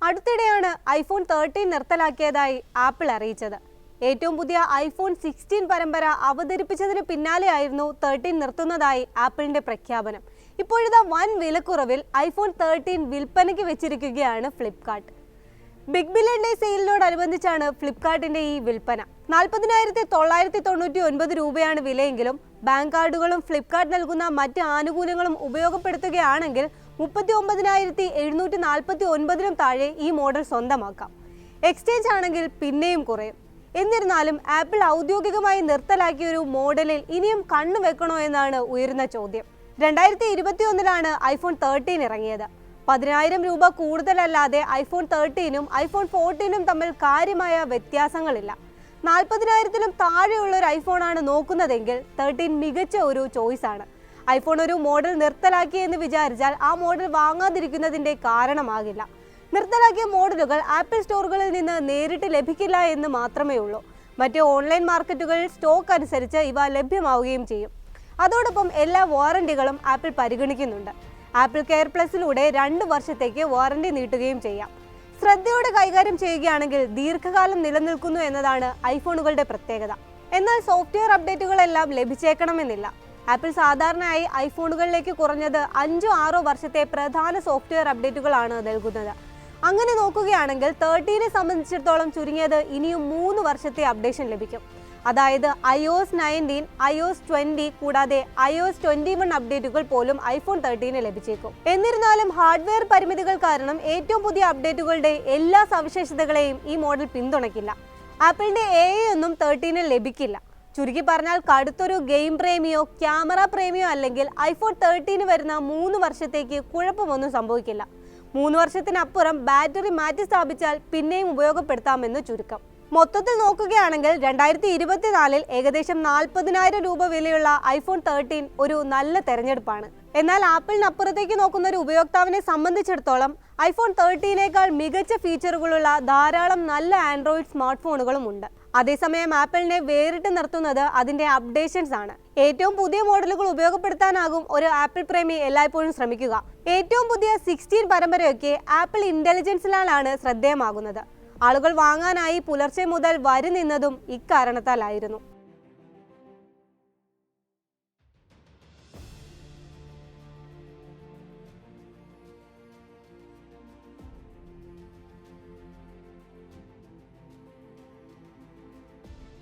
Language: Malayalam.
അടുത്തിടെയാണ് ഐഫോൺ 13 നിർത്തലാക്കിയതായി ആപ്പിൾ അറിയിച്ചത്. ഏറ്റവും പുതിയ ഐഫോൺ 16 പരമ്പര അവതരിപ്പിച്ചതിന് പിന്നാലെയായിരുന്നു 13 നിർത്തുന്നതായി ആപ്പിളിന്റെ പ്രഖ്യാപനം. ഇപ്പോഴിതാ വൻ വിലക്കുറവിൽ ഐഫോൺ 13 വിൽപ്പനയ്ക്ക് വെച്ചിരിക്കുകയാണ് ഫ്ലിപ്കാർട്ട്. ബിഗ് ബില്യൺ ഡേ സെയിലിനോടനുബന്ധിച്ചാണ് ഫ്ലിപ്കാർട്ടിന്റെ ഈ വിൽപ്പന. 40,999 രൂപയാണ് വിലയെങ്കിലും ബാങ്ക് കാർഡുകളും ഫ്ലിപ്കാർട്ട് നൽകുന്ന മറ്റ് ആനുകൂല്യങ്ങളും ഉപയോഗപ്പെടുത്തുകയാണെങ്കിൽ 39,749 താഴെ ഈ മോഡൽ സ്വന്തമാക്കാം. എക്സ്ചേഞ്ച് ആണെങ്കിൽ പിന്നെയും കുറയും. എന്നിരുന്നാലും ആപ്പിൾ ഔദ്യോഗികമായി നിർത്തലാക്കിയ ഒരു മോഡലിൽ ഇനിയും കണ്ണുവെക്കണോ എന്നാണ് ഉയരുന്ന ചോദ്യം. 2021 ഐഫോൺ 13 ഇറങ്ങിയത്. 10,000 രൂപ കൂടുതലല്ലാതെ ഐഫോൺ 13ഉം ഐഫോൺ 14ഉം തമ്മിൽ കാര്യമായ വ്യത്യാസങ്ങളില്ല. 40,000 താഴെയുള്ള ഒരു ഐഫോണാണ് നോക്കുന്നതെങ്കിൽ 13 മികച്ച ഒരു ചോയ്സാണ്. ഐഫോൺ ഒരു മോഡൽ നിർത്തലാക്കിയെന്ന് വിചാരിച്ചാൽ ആ മോഡൽ വാങ്ങാതിരിക്കുന്നതിൻ്റെ കാരണമാകില്ല. നിർത്തലാക്കിയ മോഡലുകൾ ആപ്പിൾ സ്റ്റോറുകളിൽ നിന്ന് നേരിട്ട് ലഭിക്കില്ല എന്ന് മാത്രമേ ഉള്ളൂ. മറ്റ് ഓൺലൈൻ മാർക്കറ്റുകളിൽ സ്റ്റോക്ക് അനുസരിച്ച് ഇവ ലഭ്യമാവുകയും ചെയ്യും. അതോടൊപ്പം എല്ലാ വാറണ്ടികളും ആപ്പിൾ പരിഗണിക്കുന്നുണ്ട്. ആപ്പിൾ കെയർ പ്ലസിലൂടെ 2 വർഷത്തേക്ക് വാറണ്ടി നീട്ടുകയും ചെയ്യാം. ശ്രദ്ധയോടെ കൈകാര്യം ചെയ്യുകയാണെങ്കിൽ ദീർഘകാലം നിലനിൽക്കുന്നു എന്നതാണ് ഐഫോണുകളുടെ പ്രത്യേകത. എന്നാൽ സോഫ്റ്റ്വെയർ അപ്ഡേറ്റുകളെല്ലാം ലഭിച്ചേക്കണമെന്നില്ല. ആപ്പിൾ സാധാരണയായി ഐഫോണുകളിലേക്ക് കുറഞ്ഞത് 5-6 വർഷത്തെ പ്രധാന സോഫ്റ്റ്വെയർ അപ്ഡേറ്റുകളാണ് നൽകുന്നത്. അങ്ങനെ നോക്കുകയാണെങ്കിൽ 13 സംബന്ധിച്ചിടത്തോളം ചുരുങ്ങിയത് ഇനിയും 3 വർഷത്തെ അപ്ഡേഷൻ ലഭിക്കും. അതായത് iOS 19, iOS 20 കൂടാതെ iOS 21 അപ്ഡേറ്റുകൾ പോലും ഐഫോൺ 13 ലഭിച്ചേക്കും. എന്നിരുന്നാലും ഹാർഡ്വെയർ പരിമിതികൾ കാരണം ഏറ്റവും പുതിയ അപ്ഡേറ്റുകളുടെ എല്ലാ സവിശേഷതകളെയും ഈ മോഡൽ പിന്തുണയ്ക്കില്ല. ആപ്പിളിന്റെ AI ഒന്നും 13 ലഭിക്കില്ല. ചുരുക്കി പറഞ്ഞാൽ കടുത്തൊരു ഗെയിം പ്രേമിയോ ക്യാമറ പ്രേമിയോ അല്ലെങ്കിൽ ഐഫോൺ 13 വരുന്ന 3 വർഷത്തേക്ക് കുഴപ്പമൊന്നും സംഭവിക്കില്ല. 3 വർഷത്തിനപ്പുറം ബാറ്ററി മാറ്റി സ്ഥാപിച്ചാൽ പിന്നെയും ഉപയോഗപ്പെടുത്താമെന്ന് ചുരുക്കം. മൊത്തത്തിൽ നോക്കുകയാണെങ്കിൽ 2024 ഏകദേശം 40,000 രൂപ വിലയുള്ള ഐഫോൺ 13 ഒരു നല്ല തെരഞ്ഞെടുപ്പാണ്. എന്നാൽ ആപ്പിളിനപ്പുറത്തേക്ക് നോക്കുന്ന ഒരു ഉപയോക്താവിനെ സംബന്ധിച്ചിടത്തോളം ഐഫോൺ 13നേക്കാൾ മികച്ച ഫീച്ചറുകളുള്ള ധാരാളം നല്ല ആൻഡ്രോയിഡ് സ്മാർട്ട് ഫോണുകളും ഉണ്ട്. അതേസമയം ആപ്പിളിനെ വേറിട്ട് നിർത്തുന്നത് അതിന്റെ അപ്ഡേഷൻസ് ആണ്. ഏറ്റവും പുതിയ മോഡലുകൾ ഉപയോഗപ്പെടുത്താനാകും ഒരു ആപ്പിൾ പ്രേമി എല്ലായ്പ്പോഴും ശ്രമിക്കുക. ഏറ്റവും പുതിയ 16 പരമ്പരയൊക്കെ ആപ്പിൾ ഇന്റലിജൻസിലാണ് ശ്രദ്ധേയമാകുന്നത്. ആളുകൾ വാങ്ങാനായി പുലർച്ചെ മുതൽ വരി നിന്നതും ഇക്കാരണത്താലായിരുന്നു.